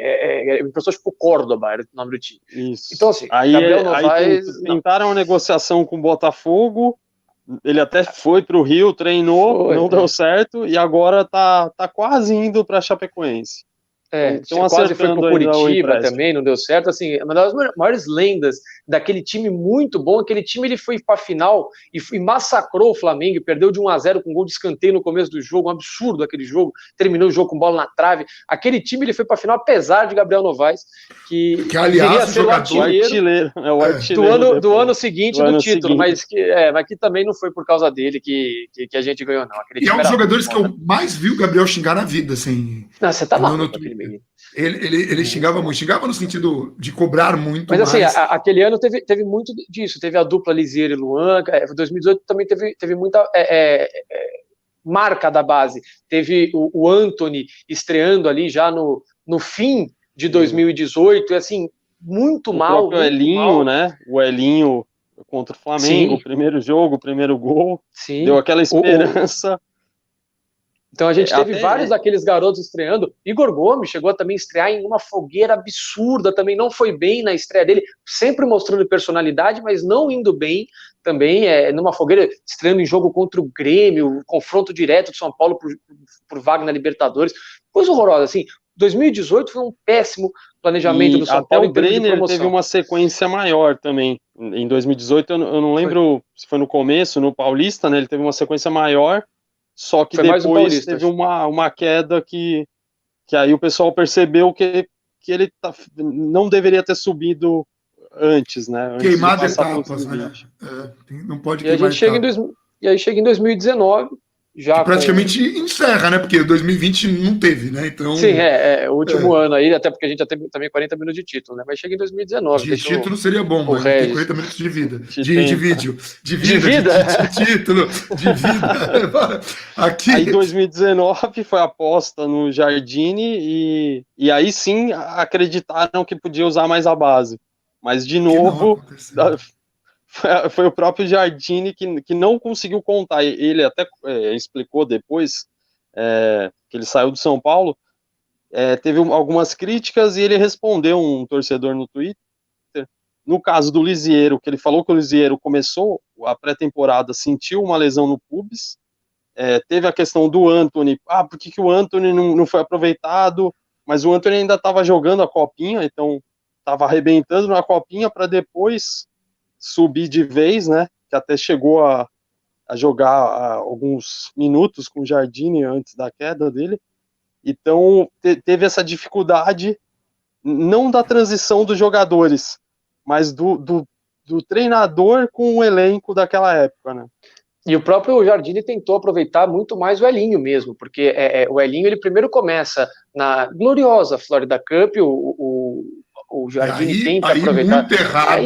emprestou tipo Córdoba, era o nome do time. Isso. Então, assim, Gabriel Novaes... tentaram uma negociação com o Botafogo, ele até foi para o Rio, treinou, não deu certo, e agora tá quase indo para Chapecoense. Então, quase foi pro Curitiba também, não deu certo. Assim, uma das maiores lendas daquele time muito bom. Aquele time ele foi para a final e massacrou o Flamengo, perdeu de 1-0 com gol de escanteio no começo do jogo, um absurdo aquele jogo. Terminou o jogo com bola na trave. Aquele time ele foi para a final, apesar de Gabriel Novaes, que aliás, ser o artilheiro do ano seguinte do título, mas que também não foi por causa dele que a gente ganhou, não. E é um dos jogadores que eu mais vi o Gabriel xingar na vida, assim. Não, você tá maluco. Ele xingava muito, xingava no sentido de cobrar muito. Mas assim, aquele ano teve muito disso, teve a dupla Lisieiro e Luan, 2018 também teve muita marca da base, teve o Antony estreando ali já no fim de 2018, e assim, muito mal. O próprio Elinho, né? O Elinho contra o Flamengo, o primeiro jogo, o primeiro gol, deu aquela esperança. Então a gente teve vários daqueles garotos estreando. Igor Gomes chegou a também estrear em uma fogueira absurda, também não foi bem na estreia dele, sempre mostrando personalidade, mas não indo bem também, numa fogueira, estreando em jogo contra o Grêmio, confronto direto de São Paulo por vaga na Libertadores, coisa horrorosa, assim. 2018 foi um péssimo planejamento do São Paulo. Até o Brenner teve uma sequência maior também. Em 2018, eu não lembro se foi no começo, no Paulista, né? Ele teve uma sequência maior. Só que depois teve uma queda que aí o pessoal percebeu que ele não deveria ter subido antes, né? Queimado etapas, né? Não pode queimar etapas. E aí chega em 2019, já que praticamente encerra, né? Porque 2020 não teve, né? Então, sim, o último ano aí, até porque a gente já teve também 40 minutos de título, né? Mas chega em 2019, de título seria bom, o mas não tem Regis. 40 minutos de vida. De De tempo. vídeo. De De vida, vida? de título, de vida. Aqui. Aí 2019 foi a aposta no Jardine e aí sim acreditaram que podia usar mais a base. Mas de Que não novo aconteceu. foi o próprio Jardine que não conseguiu contar. Ele até explicou depois que ele saiu do São Paulo, teve algumas críticas e ele respondeu um torcedor no Twitter. No caso do Lisieiro, que ele falou que o Lisieiro começou a pré-temporada, sentiu uma lesão no pubis. Teve a questão do Antony, por que o Antony não foi aproveitado? Mas o Antony ainda estava jogando a copinha, então estava arrebentando na copinha para depois subir de vez, né? Que até chegou a jogar alguns minutos com o Jardine antes da queda dele. Então teve essa dificuldade, não da transição dos jogadores, mas do treinador com o elenco daquela época, né? E o próprio Jardine tentou aproveitar muito mais o Elinho mesmo, porque o Elinho ele primeiro começa na gloriosa Florida Cup, o Jardine tenta aproveitar. Muito errado.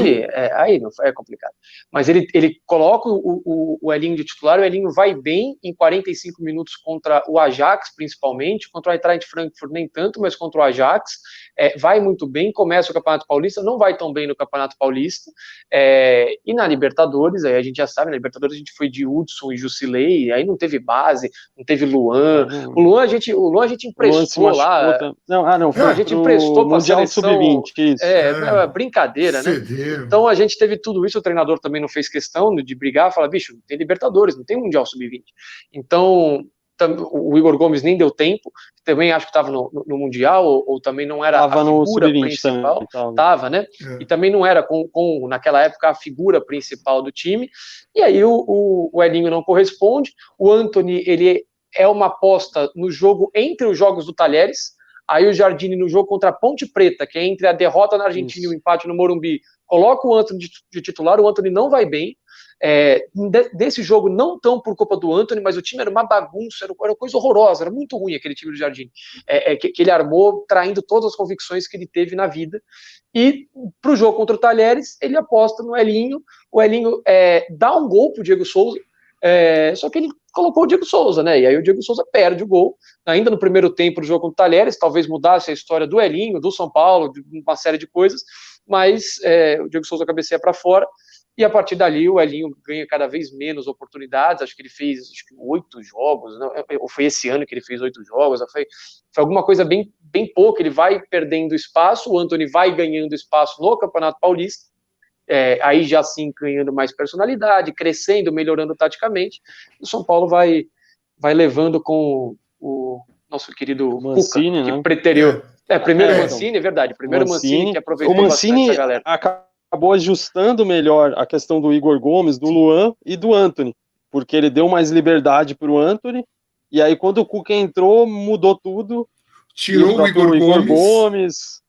Aí não é complicado. Mas ele coloca o Elinho de titular, o Elinho vai bem em 45 minutos contra o Ajax, principalmente, contra o Eintracht Frankfurt nem tanto, mas contra o Ajax, vai muito bem, começa o Campeonato Paulista, não vai tão bem no Campeonato Paulista, e na Libertadores, aí a gente já sabe, na Libertadores a gente foi de Hudson e Jusilei, aí não teve base, não teve Luan. O Luan a gente emprestou lá. Não, foi a gente emprestou para a Mundial seleção. Sub-20, isso. Brincadeira, né? Cedeu. Então a gente teve tudo isso, o treinador também não fez questão de brigar, falar, bicho, não tem Libertadores, não tem Mundial Sub-20. Então, o Igor Gomes nem deu tempo, também acho que estava no Mundial, ou também não era tava a figura principal, estava, né? E também não era, naquela época, a figura principal do time, e aí o Elinho não corresponde, o Antony, ele é uma aposta no jogo entre os jogos do Talheres, aí o Jardine no jogo contra a Ponte Preta, que é entre a derrota na Argentina e o empate no Morumbi, coloca o Antony de titular, o Antony não vai bem, desse jogo não tão por culpa do Antony, mas o time era uma bagunça, era uma coisa horrorosa, era muito ruim aquele time do Jardine, que ele armou traindo todas as convicções que ele teve na vida, e para o jogo contra o Talheres, ele aposta no Elinho, o Elinho dá um gol pro Diego Souza, só que ele colocou o Diego Souza, né? E aí o Diego Souza perde o gol, ainda no primeiro tempo do jogo contra o Talheres, talvez mudasse a história do Elinho, do São Paulo, de uma série de coisas, mas o Diego Souza cabeceia para fora, e a partir dali o Elinho ganha cada vez menos oportunidades, acho que ele fez 8 jogos, não, ou foi esse ano que ele fez 8 jogos, foi alguma coisa bem pouco, ele vai perdendo espaço, o Antony vai ganhando espaço no Campeonato Paulista, aí já sim ganhando mais personalidade, crescendo, melhorando taticamente, o São Paulo vai levando com o nosso querido Mancini, Cuca, que né? preteriu. Primeiro Mancini, é verdade, primeiro Mancini que aproveitou bastante essa galera. Acabou ajustando melhor a questão do Igor Gomes, do Luan e do Antony, porque ele deu mais liberdade para o Antony, e aí quando o Cuca entrou, mudou tudo. Tirou o Igor Gomes.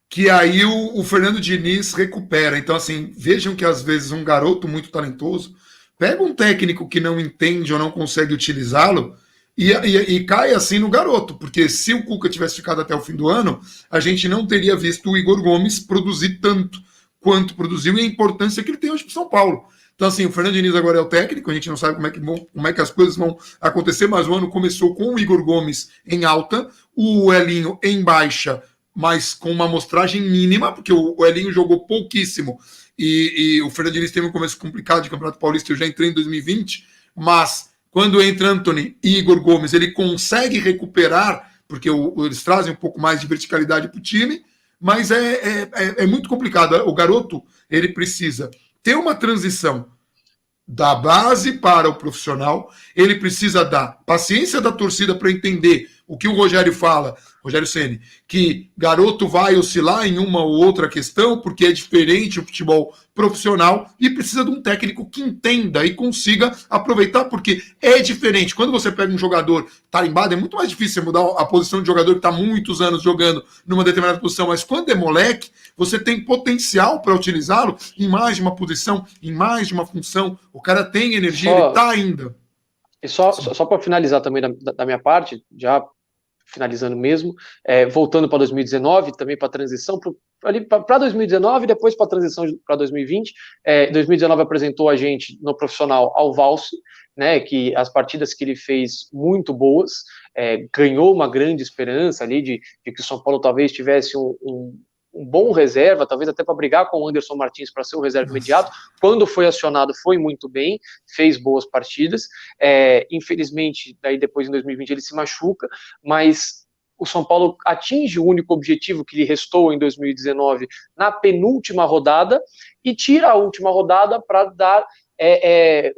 Que aí o Fernando Diniz recupera. Então, assim, vejam que às vezes um garoto muito talentoso pega um técnico que não entende ou não consegue utilizá-lo e cai assim no garoto. Porque se o Cuca tivesse ficado até o fim do ano, a gente não teria visto o Igor Gomes produzir tanto quanto produziu e a importância que ele tem hoje para o São Paulo. Então, assim, o Fernando Diniz agora é o técnico, a gente não sabe como é que as coisas vão acontecer, mas o ano começou com o Igor Gomes em alta, o Elinho em baixa, mas com uma amostragem mínima, porque o Elinho jogou pouquíssimo e o Fernando Diniz teve um começo complicado de Campeonato Paulista, eu já entrei em 2020, mas quando entra Antony e Igor Gomes, ele consegue recuperar, porque eles trazem um pouco mais de verticalidade para o time, mas é muito complicado. O garoto, ele precisa ter uma transição da base para o profissional, ele precisa da paciência da torcida para entender o que o Rogério fala, Rogério Ceni, que garoto vai oscilar em uma ou outra questão, porque é diferente o futebol profissional, e precisa de um técnico que entenda e consiga aproveitar, porque é diferente. Quando você pega um jogador tarimbado, é muito mais difícil você mudar a posição de jogador que está muitos anos jogando numa determinada posição, mas quando é moleque, você tem potencial para utilizá-lo em mais de uma posição, em mais de uma função, o cara tem energia, ele está ainda. E só para finalizar também da minha parte, já finalizando mesmo, voltando para 2019, também para a transição, para 2019 e depois para a transição para 2020. 2019 apresentou a gente no profissional ao Valse, né, que as partidas que ele fez muito boas, ganhou uma grande esperança ali de que o São Paulo talvez tivesse um bom reserva, talvez até para brigar com o Anderson Martins para ser o reserva imediato. Quando foi acionado, foi muito bem, fez boas partidas. Infelizmente, daí depois em 2020 ele se machuca, mas o São Paulo atinge o único objetivo que lhe restou em 2019 na penúltima rodada e tira a última rodada para dar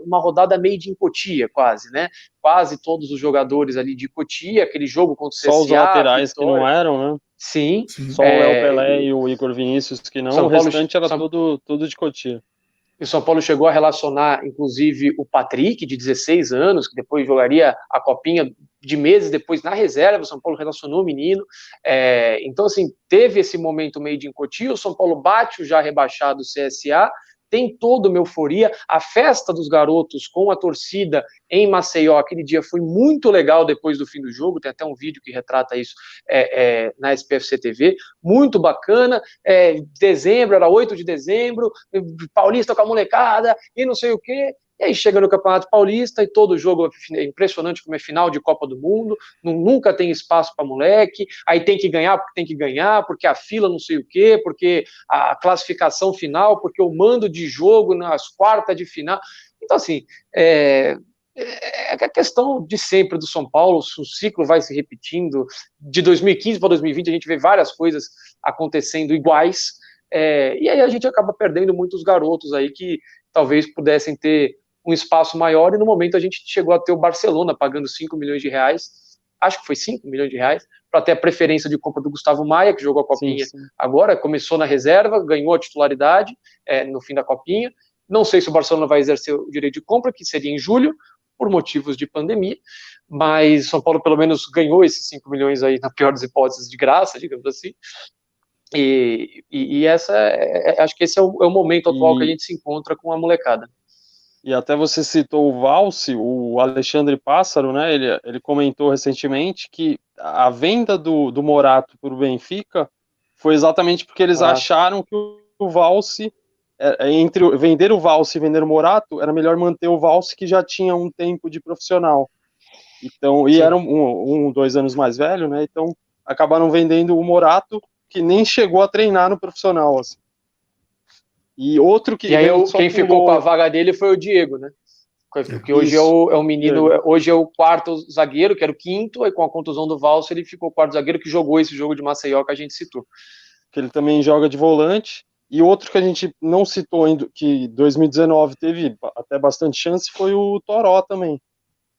uma rodada made in Cotia, quase, né? Quase todos os jogadores ali de Cotia, aquele jogo contra o CSA. Só os laterais Vitória, que não eram, né? Sim. Só o Léo Pelé e o Igor Vinícius, que não, o restante era tudo de Cotia. E o São Paulo chegou a relacionar, inclusive, o Patrick, de 16 anos, que depois jogaria a Copinha de meses depois na reserva. O São Paulo relacionou o menino. Então, assim, teve esse momento made in Cotia. O São Paulo bate o já rebaixado CSA, tem toda uma euforia. A festa dos garotos com a torcida em Maceió, aquele dia foi muito legal depois do fim do jogo, tem até um vídeo que retrata isso na SPFC TV, muito bacana. Dezembro, era 8 de dezembro, Paulista com a molecada e não sei o quê. E aí chega no Campeonato Paulista e todo jogo é impressionante como é final de Copa do Mundo, nunca tem espaço para moleque, aí tem que ganhar, porque a fila não sei o quê, porque a classificação final, porque o mando de jogo nas quartas de final. Então, assim, é a questão de sempre do São Paulo, o ciclo vai se repetindo, de 2015 para 2020 a gente vê várias coisas acontecendo iguais, e aí a gente acaba perdendo muitos garotos aí que talvez pudessem ter um espaço maior, e no momento a gente chegou a ter o Barcelona pagando 5 milhões de reais, acho que foi 5 milhões de reais, para ter a preferência de compra do Gustavo Maia, que jogou a Copinha agora, começou na reserva, ganhou a titularidade no fim da Copinha. Não sei se o Barcelona vai exercer o direito de compra, que seria em julho, por motivos de pandemia, mas São Paulo pelo menos ganhou esses 5 milhões aí, na pior das hipóteses, de graça, digamos assim. E acho que esse é o momento atual que a gente se encontra com a molecada. E até você citou o Valse, o Alexandre Pássaro, né? Ele comentou recentemente que a venda do Morato para o Benfica foi exatamente porque eles acharam que o Valse, entre vender o Valse e vender o Morato, era melhor manter o Valse, que já tinha um tempo de profissional. Então, e era 2 anos mais velho, né? Então acabaram vendendo o Morato, que nem chegou a treinar no profissional, assim. E outro que... E aí quem ficou com a vaga dele foi o Diego, né? Porque hoje é o menino, hoje é o quarto zagueiro, que era o quinto, aí com a contusão do Valse ele ficou o quarto zagueiro, que jogou esse jogo de Maceió que a gente citou. Que ele também joga de volante. E outro que a gente não citou ainda, que 2019 teve até bastante chance, foi o Toró também.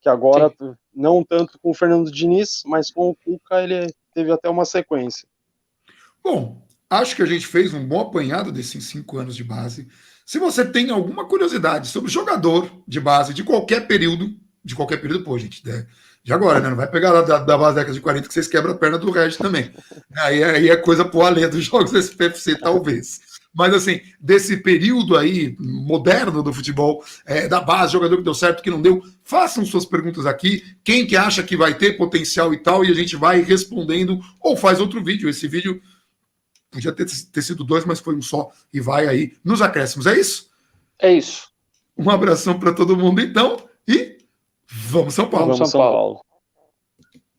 Que agora, não tanto com o Fernando Diniz, mas com o Cuca ele teve até uma sequência. Bom, acho que a gente fez um bom apanhado desses 5 anos de base. Se você tem alguma curiosidade sobre jogador de base de qualquer período, pô, gente, de agora, né? Não vai pegar lá da base da década de 40 que vocês quebram a perna do Regis também. Aí é coisa pro além dos jogos da SPFC, talvez. Mas, assim, desse período aí, moderno do futebol, da base, jogador que deu certo, que não deu, façam suas perguntas aqui. Quem que acha que vai ter potencial e tal, e a gente vai respondendo, ou faz outro vídeo. Esse vídeo podia ter sido 2, mas foi um só, e vai aí nos acréscimos. É isso? É isso. Um abração para todo mundo, então, e vamos São Paulo. Vamos São Paulo.